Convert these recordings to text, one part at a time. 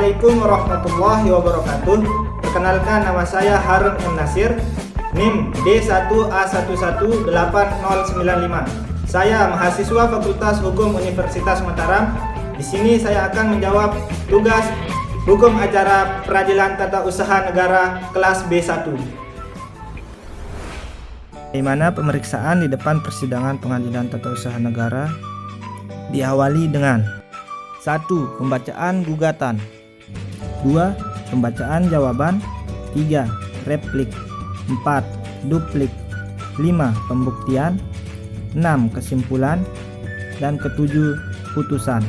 Assalamualaikum warahmatullahi wabarakatuh. Perkenalkan, nama saya Harun M. Nasir, NIM D1A118095. Saya mahasiswa Fakultas Hukum Universitas Mataram. Di sini saya akan menjawab tugas hukum acara Peradilan Tata Usaha Negara kelas B1. Di mana pemeriksaan di depan persidangan Pengadilan Tata Usaha Negara diawali dengan 1. Pembacaan gugatan, 2. Pembacaan jawaban, 3. Replik, 4. Duplik, 5. Pembuktian, 6. Kesimpulan, dan ke-7 putusan.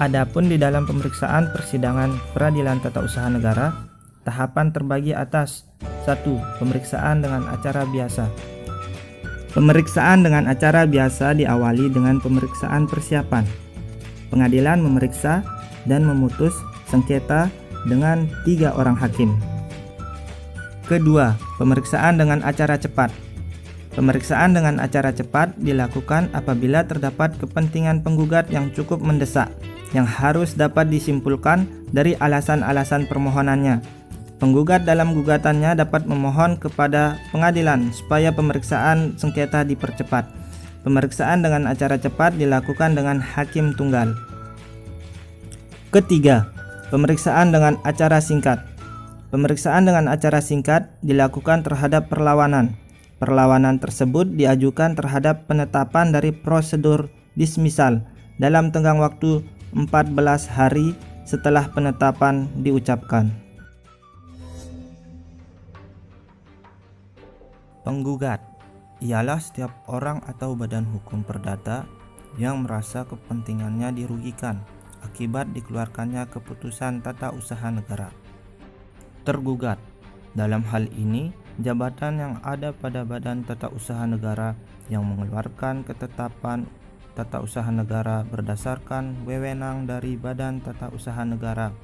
Adapun di dalam pemeriksaan persidangan Peradilan Tata Usaha Negara, tahapan terbagi atas 1. Pemeriksaan dengan acara biasa. Pemeriksaan dengan acara biasa diawali dengan pemeriksaan persiapan. Pengadilan memeriksa dan memutus sengketa dengan 3 orang hakim. Kedua, pemeriksaan dengan acara cepat. Pemeriksaan dengan acara cepat dilakukan apabila terdapat kepentingan penggugat yang cukup mendesak, yang harus dapat disimpulkan dari alasan-alasan permohonannya. Penggugat dalam gugatannya dapat memohon kepada pengadilan supaya pemeriksaan sengketa dipercepat. Pemeriksaan dengan acara cepat dilakukan dengan hakim tunggal. Ketiga, pemeriksaan dengan acara singkat. Pemeriksaan dengan acara singkat dilakukan terhadap perlawanan. Perlawanan tersebut diajukan terhadap penetapan dari prosedur dismisal dalam tenggang waktu 14 hari setelah penetapan diucapkan. Penggugat ialah setiap orang atau badan hukum perdata yang merasa kepentingannya dirugikan akibat dikeluarkannya keputusan tata usaha negara. Tergugat, dalam hal ini jabatan yang ada pada badan tata usaha negara yang mengeluarkan ketetapan tata usaha negara berdasarkan wewenang dari badan tata usaha negara.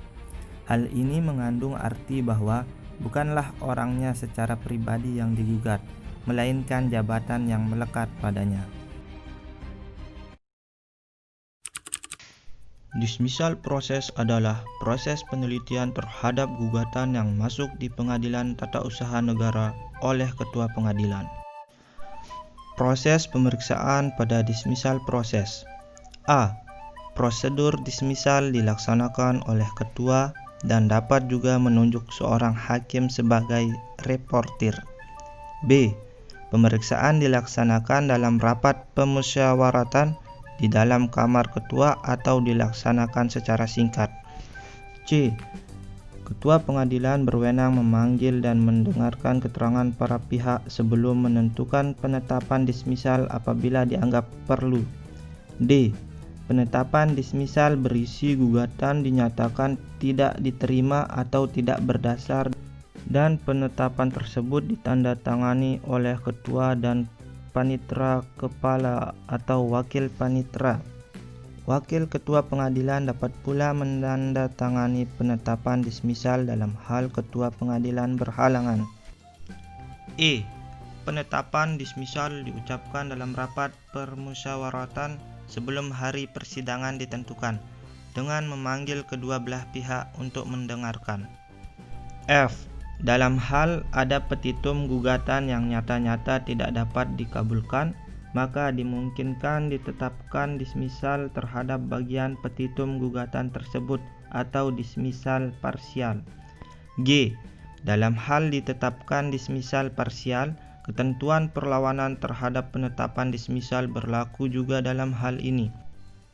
Hal ini mengandung arti bahwa bukanlah orangnya secara pribadi yang digugat, melainkan jabatan yang melekat padanya. Dismisal proses adalah proses penelitian terhadap gugatan yang masuk di Pengadilan Tata Usaha Negara oleh Ketua Pengadilan. Proses pemeriksaan pada dismisal proses. A. Prosedur dismisal dilaksanakan oleh ketua dan dapat juga menunjuk seorang hakim sebagai reportir. B. Pemeriksaan dilaksanakan dalam rapat pemusyawaratan di dalam kamar ketua atau dilaksanakan secara singkat. C. Ketua pengadilan berwenang memanggil dan mendengarkan keterangan para pihak sebelum menentukan penetapan dismisal apabila dianggap perlu. D. Penetapan dismisal berisi gugatan dinyatakan tidak diterima atau tidak berdasar dan penetapan tersebut ditandatangani oleh ketua dan panitera kepala atau wakil panitera. Wakil ketua pengadilan dapat pula menandatangani penetapan dismisal dalam hal ketua pengadilan berhalangan. E. Penetapan dismisal diucapkan dalam rapat permusyawaratan sebelum hari persidangan ditentukan dengan memanggil kedua belah pihak untuk mendengarkan. F. Dalam hal ada petitum gugatan yang nyata-nyata tidak dapat dikabulkan, maka dimungkinkan ditetapkan dismisal terhadap bagian petitum gugatan tersebut atau dismisal parsial. G. Dalam hal ditetapkan dismisal parsial, ketentuan perlawanan terhadap penetapan dismisal berlaku juga dalam hal ini.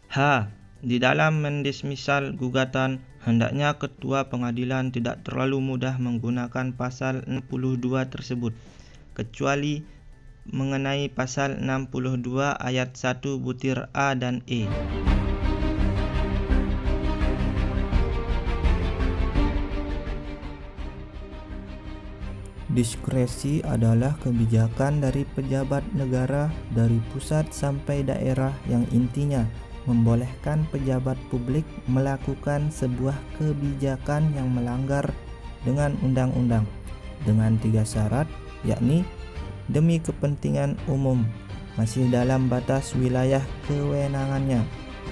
H. Di dalam mendismisal gugatan, hendaknya ketua pengadilan tidak terlalu mudah menggunakan pasal 62 tersebut, kecuali mengenai pasal 62 ayat 1 butir A dan E. Diskresi adalah kebijakan dari pejabat negara dari pusat sampai daerah yang intinya membolehkan pejabat publik melakukan sebuah kebijakan yang melanggar dengan undang-undang dengan 3 syarat, yakni demi kepentingan umum, masih dalam batas wilayah kewenangannya,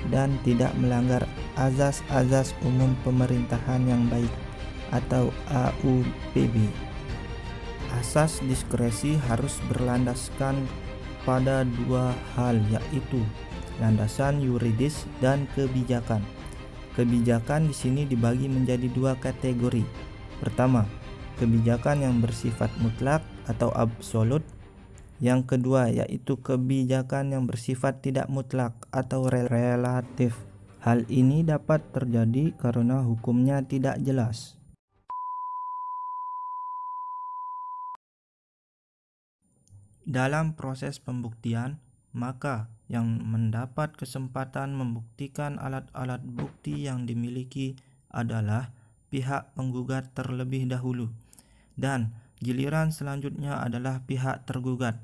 dan tidak melanggar Azas-Azas Umum Pemerintahan yang Baik atau AUPB. Asas diskresi harus berlandaskan pada dua hal, yaitu landasan yuridis dan kebijakan. Kebijakan di sini dibagi menjadi dua kategori. Pertama, kebijakan yang bersifat mutlak atau absolut. Yang kedua yaitu kebijakan yang bersifat tidak mutlak atau relatif. Hal ini dapat terjadi karena hukumnya tidak jelas. Dalam proses pembuktian, maka yang mendapat kesempatan membuktikan alat-alat bukti yang dimiliki adalah pihak penggugat terlebih dahulu, dan giliran selanjutnya adalah pihak tergugat.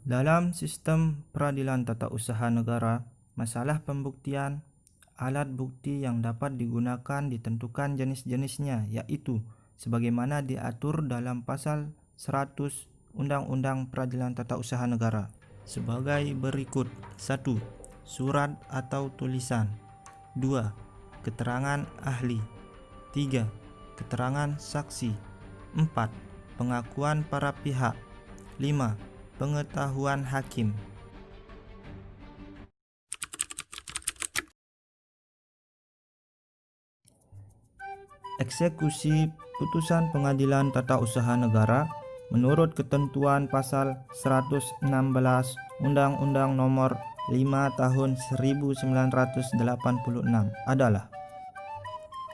Dalam sistem peradilan tata usaha negara, masalah pembuktian, alat bukti yang dapat digunakan ditentukan jenis-jenisnya, yaitu sebagaimana diatur dalam pasal 100 Undang-Undang Peradilan Tata Usaha Negara sebagai berikut. 1. Surat atau tulisan. 2. Keterangan ahli. 3. Keterangan saksi. 4. Pengakuan para pihak. 5. Pengetahuan hakim. Eksekusi putusan pengadilan tata usaha negara menurut ketentuan pasal 116 Undang-Undang Nomor 5 Tahun 1986 adalah: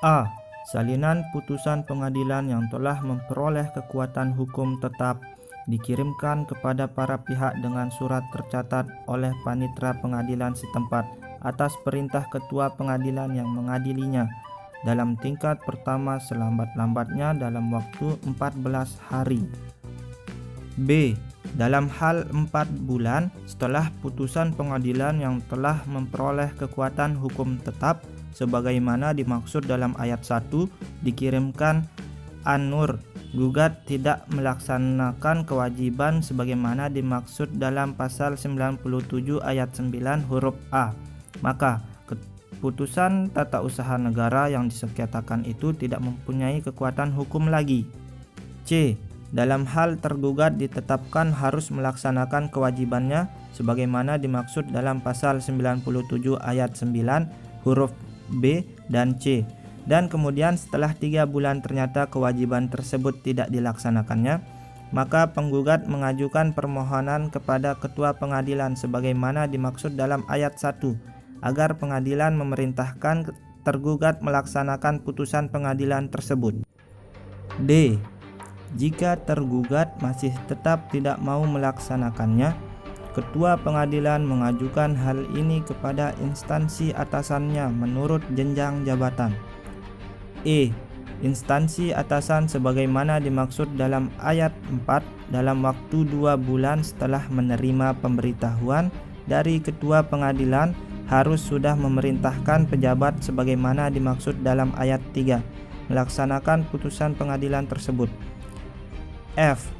A. Salinan putusan pengadilan yang telah memperoleh kekuatan hukum tetap dikirimkan kepada para pihak dengan surat tercatat oleh panitera pengadilan setempat atas perintah ketua pengadilan yang mengadilinya dalam tingkat pertama selambat-lambatnya dalam waktu 14 hari. B. Dalam hal 4 bulan setelah putusan pengadilan yang telah memperoleh kekuatan hukum tetap sebagaimana dimaksud dalam ayat 1 dikirimkan an-nur. Gugat tidak melaksanakan kewajiban sebagaimana dimaksud dalam pasal 97 ayat 9 huruf A, maka keputusan tata usaha negara yang disengketakan itu tidak mempunyai kekuatan hukum lagi. C. Dalam hal tergugat ditetapkan harus melaksanakan kewajibannya sebagaimana dimaksud dalam pasal 97 ayat 9 huruf B dan C, dan kemudian setelah 3 bulan ternyata kewajiban tersebut tidak dilaksanakannya, maka penggugat mengajukan permohonan kepada ketua pengadilan sebagaimana dimaksud dalam ayat 1 agar pengadilan memerintahkan tergugat melaksanakan putusan pengadilan tersebut. D. Jika tergugat masih tetap tidak mau melaksanakannya, ketua pengadilan mengajukan hal ini kepada instansi atasannya menurut jenjang jabatan. E. Instansi atasan sebagaimana dimaksud dalam ayat 4 dalam waktu 2 bulan setelah menerima pemberitahuan dari ketua pengadilan harus sudah memerintahkan pejabat sebagaimana dimaksud dalam ayat 3 melaksanakan putusan pengadilan tersebut. F.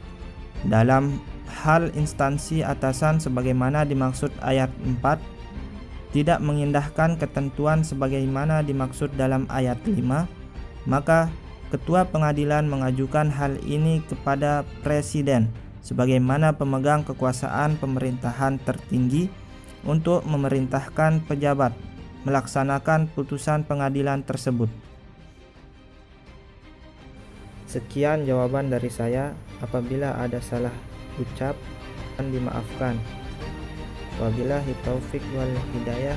Dalam hal instansi atasan sebagaimana dimaksud ayat 4 tidak mengindahkan ketentuan sebagaimana dimaksud dalam ayat 5, maka ketua pengadilan mengajukan hal ini kepada presiden sebagaimana pemegang kekuasaan pemerintahan tertinggi untuk memerintahkan pejabat melaksanakan putusan pengadilan tersebut. Sekian jawaban dari saya. Apabila ada salah ucap, dimaafkan. Wabillahi taufik wal hidayah.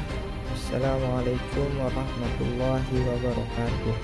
Assalamualaikum warahmatullahi wabarakatuh.